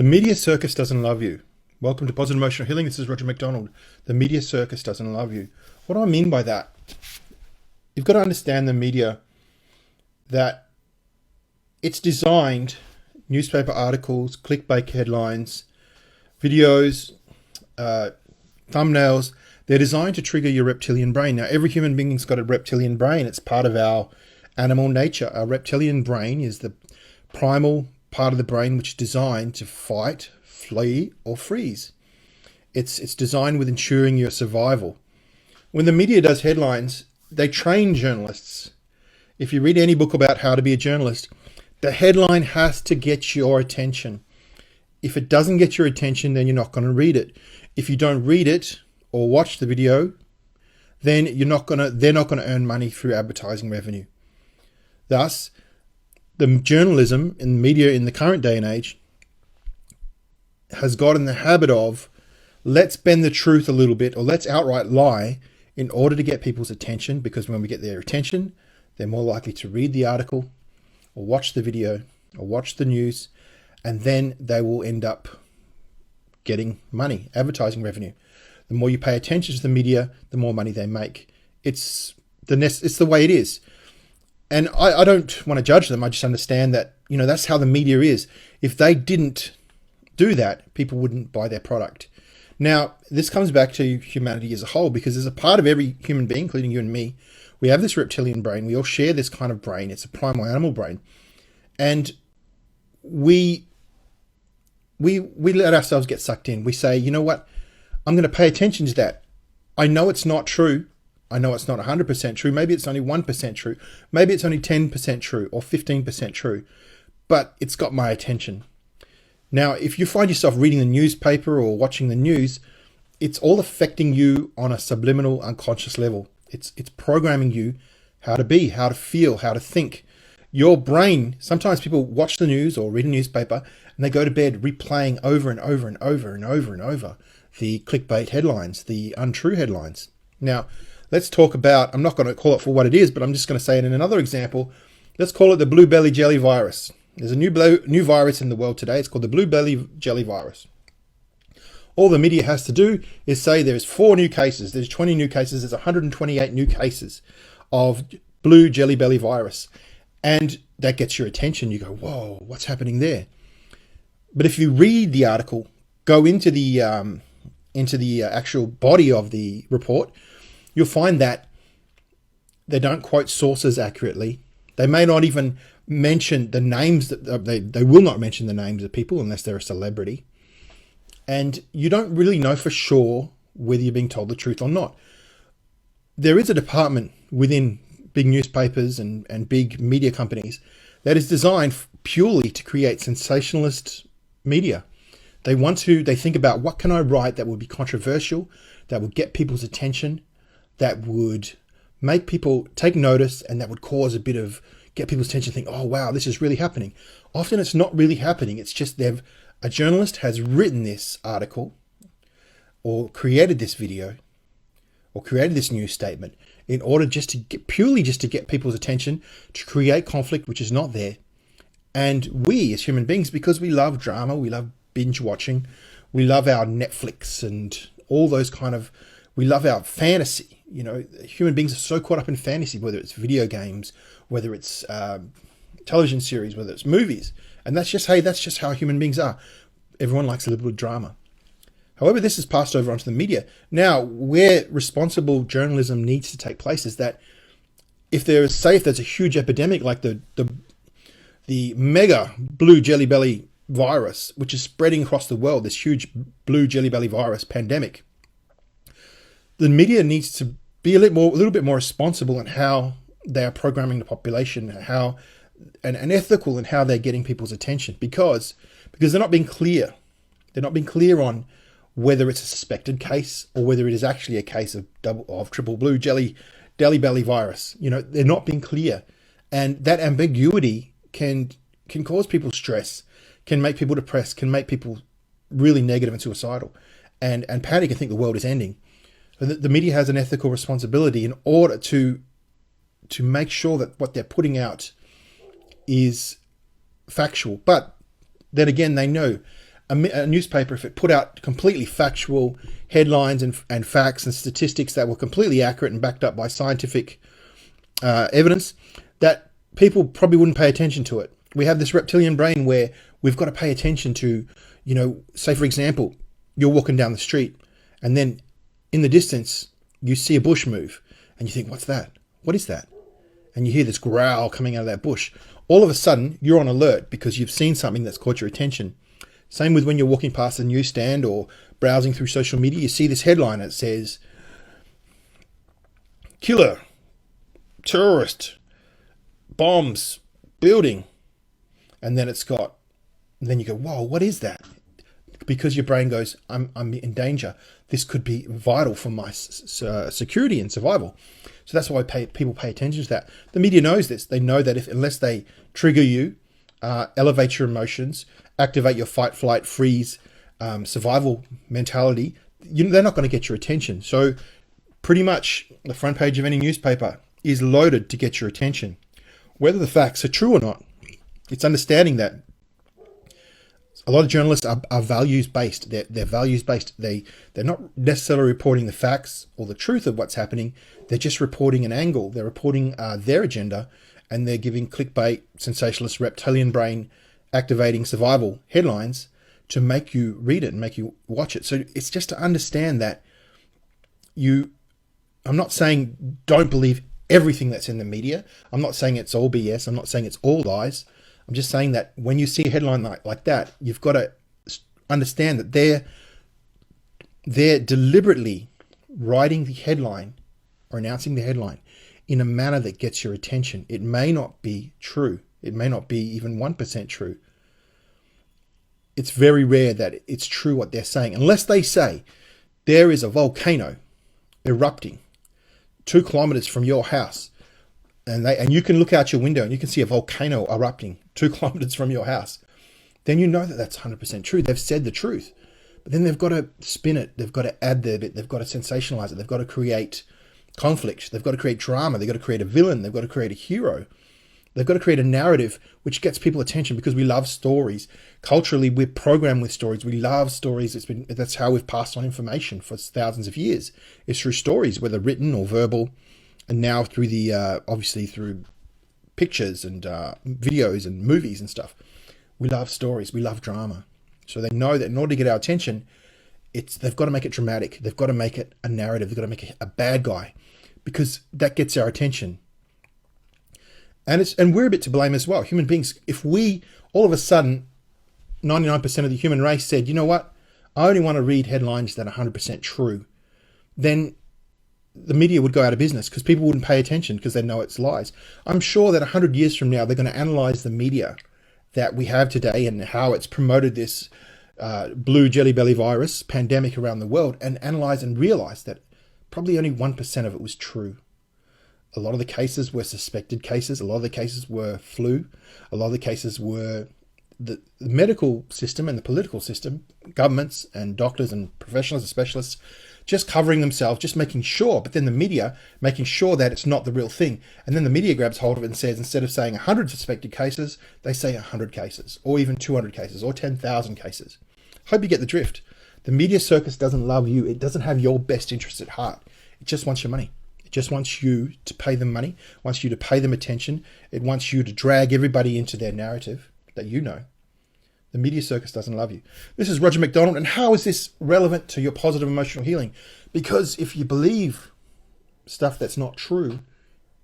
The media circus doesn't love you. Welcome to Positive Emotional Healing. This is Roger McDonald. The media circus doesn't love you. What do I mean by that? You've got to understand the media, that it's designed, newspaper articles, clickbait headlines, videos, thumbnails, they're designed to trigger your reptilian brain. Now, every human being's got a reptilian brain. It's part of our animal nature. Our reptilian brain is the primal part of the brain which is designed to fight, flee, or freeze. It's designed with ensuring your survival. When the media does headlines, they train journalists. If you read any book about how to be a journalist, the headline has to get your attention. If it doesn't get your attention, then you're not going to read it. If you don't read it or watch the video, then they're not going to earn money through advertising revenue. Thus, the journalism and media in the current day and age has got in the habit of, let's bend the truth a little bit, or let's outright lie in order to get people's attention, because when we get their attention, they're more likely to read the article or watch the video or watch the news, and then they will end up getting money, advertising revenue. The more you pay attention to the media, the more money they make. It's the way it is. And I don't want to judge them. I just understand that, that's how the media is. If they didn't do that, people wouldn't buy their product. Now, this comes back to humanity as a whole, because there's a part of every human being, including you and me, we have this reptilian brain. We all share this kind of brain. It's a primal animal brain. And we let ourselves get sucked in. We say, you know what? I'm going to pay attention to that. I know it's not true. I know it's not 100% true. Maybe it's only 1% true. Maybe it's only 10% true or 15% true, but it's got my attention. Now, if you find yourself reading the newspaper or watching the news, it's all affecting you on a subliminal, unconscious level. It's programming you how to be, how to feel, how to think. Your brain, sometimes people watch the news or read a newspaper and they go to bed replaying over and over and over and over and over the clickbait headlines, the untrue headlines. Now, let's talk about, I'm not going to call it for what it is, but I'm just going to say it in another example. Let's call it the blue belly jelly virus. There's a new virus in the world today. It's called the blue belly jelly virus. All the media has to do is say there's 4 new cases, there's 20 new cases, there's 128 new cases of blue jelly belly virus. And that gets your attention. You go, whoa, what's happening there? But if you read the article, go into the actual body of the report, you'll find that they don't quote sources accurately. They may not even mention the names, they will not mention the names of people unless they're a celebrity. And you don't really know for sure whether you're being told the truth or not. There is a department within big newspapers and big media companies that is designed purely to create sensationalist media. They think about, what can I write that would be controversial, that would get people's attention, that would make people take notice, and that would cause get people's attention, think, oh wow, this is really happening. Often it's not really happening. It's just a journalist has written this article or created this video or created this news statement in order just to get people's attention, to create conflict, which is not there. And we as human beings, because we love drama, we love binge watching, we love our Netflix and all those we love our fantasy. Human beings are so caught up in fantasy, whether it's video games, whether it's television series, whether it's movies. And that's just how human beings are. Everyone likes a little bit of drama. However, this is passed over onto the media. Now, where responsible journalism needs to take place is that if there's a huge epidemic like the mega blue jelly belly virus, which is spreading across the world, this huge blue jelly belly virus pandemic, the media needs to be a little bit more responsible in how they are programming the population, and ethical in how they're getting people's attention, because they're not being clear. They're not being clear on whether it's a suspected case or whether it is actually a case of triple blue jelly belly virus. They're not being clear, and that ambiguity can cause people stress, can make people depressed, can make people really negative and suicidal, and panic and think the world is ending. The media has an ethical responsibility in order to make sure that what they're putting out is factual. But then again, they know a newspaper, if it put out completely factual headlines and facts and statistics that were completely accurate and backed up by scientific evidence, that people probably wouldn't pay attention to it. We have this reptilian brain where we've got to pay attention to, say for example, you're walking down the street and then in the distance you see a bush move and you think, what's that? What is that? And you hear this growl coming out of that bush. All of a sudden you're on alert because you've seen something that's caught your attention. Same with when you're walking past a newsstand or browsing through social media, you see this headline that says, killer, terrorist, bombs, building. And then then you go, whoa, what is that? Because your brain goes, I'm in danger. This could be vital for my security and survival. So that's why people pay attention to that. The media knows this. They know that unless they trigger you, elevate your emotions, activate your fight, flight, freeze, survival mentality, they're not going to get your attention. So pretty much the front page of any newspaper is loaded to get your attention. Whether the facts are true or not, it's understanding that a lot of journalists are values-based. They're values-based. They're not necessarily reporting the facts or the truth of what's happening. They're just reporting an angle. They're reporting their agenda, and they're giving clickbait, sensationalist, reptilian brain activating survival headlines to make you read it and make you watch it. So it's just to understand that I'm not saying don't believe everything that's in the media. I'm not saying it's all BS. I'm not saying it's all lies. I'm just saying that when you see a headline like that, you've got to understand that they're deliberately writing the headline or announcing the headline in a manner that gets your attention. It may not be true. It may not be even 1% true. It's very rare that it's true what they're saying, unless they say there is a volcano erupting 2 kilometers from your house. And you can look out your window and you can see a volcano erupting 2 kilometers from your house. Then you know that that's 100% true. They've said the truth. But then they've got to spin it. They've got to add their bit. They've got to sensationalize it. They've got to create conflict. They've got to create drama. They've got to create a villain. They've got to create a hero. They've got to create a narrative which gets people attention because we love stories. Culturally, we're programmed with stories. We love stories. That's how we've passed on information for thousands of years. It's through stories, whether written or verbal. And now through obviously through pictures and videos and movies and stuff. We love stories. We love drama. So they know that in order to get our attention, they've got to make it dramatic. They've got to make it a narrative. They've got to make it a bad guy because that gets our attention. And we're a bit to blame as well. Human beings, if we all of a sudden, 99% of the human race said, you know what, I only want to read headlines that are 100% true, then the media would go out of business because people wouldn't pay attention because they know it's lies. I'm sure that 100 years from now, they're going to analyze the media that we have today and how it's promoted this blue jelly belly virus pandemic around the world and analyze and realize that probably only 1% of it was true. A lot of the cases were suspected cases. A lot of the cases were flu. A lot of the cases were the medical system and the political system, governments and doctors and professionals and specialists just covering themselves, just making sure, but then the media making sure that it's not the real thing. And then the media grabs hold of it and says, instead of saying 100 suspected cases, they say 100 cases, or even 200 cases, or 10,000 cases. Hope you get the drift. The media circus doesn't love you. It doesn't have your best interests at heart. It just wants your money. It just wants you to pay them money, wants you to pay them attention. It wants you to drag everybody into their narrative that you know. The media circus doesn't love you. This is Roger McDonald, and how is this relevant to your positive emotional healing? Because if you believe stuff that's not true,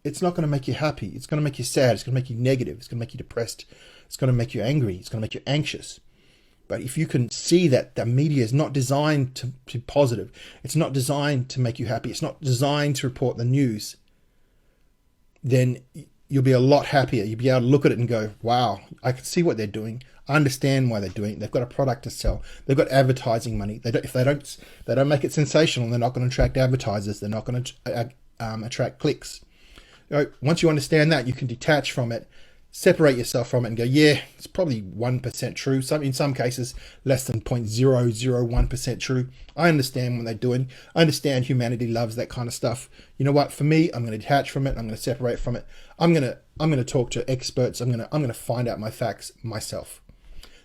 it's not going to make you happy. It's going to make you sad. It's going to make you negative. It's going to make you depressed. It's going to make you angry. It's going to make you anxious. But if you can see that the media is not designed to be positive, it's not designed to make you happy, it's not designed to report the news, then you'll be a lot happier. You'll be able to look at it and go, wow, I can see what they're doing. I understand why they're doing it. They've got a product to sell. They've got advertising money. If they don't make it sensational, they're not going to attract advertisers. They're not going to attract clicks. Once you understand that, you can detach from it, separate yourself from it and go, yeah, it's probably 1% true. In some cases, less than 0.001% true. I understand what they're doing. I understand humanity loves that kind of stuff. You know what? For me, I'm going to detach from it. I'm going to separate from it. I'm going to talk to experts. I'm going to find out my facts myself.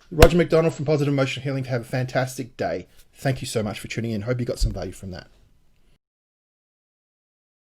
Roger McDonald from Positive Emotional Healing. Have a fantastic day. Thank you so much for tuning in. Hope you got some value from that.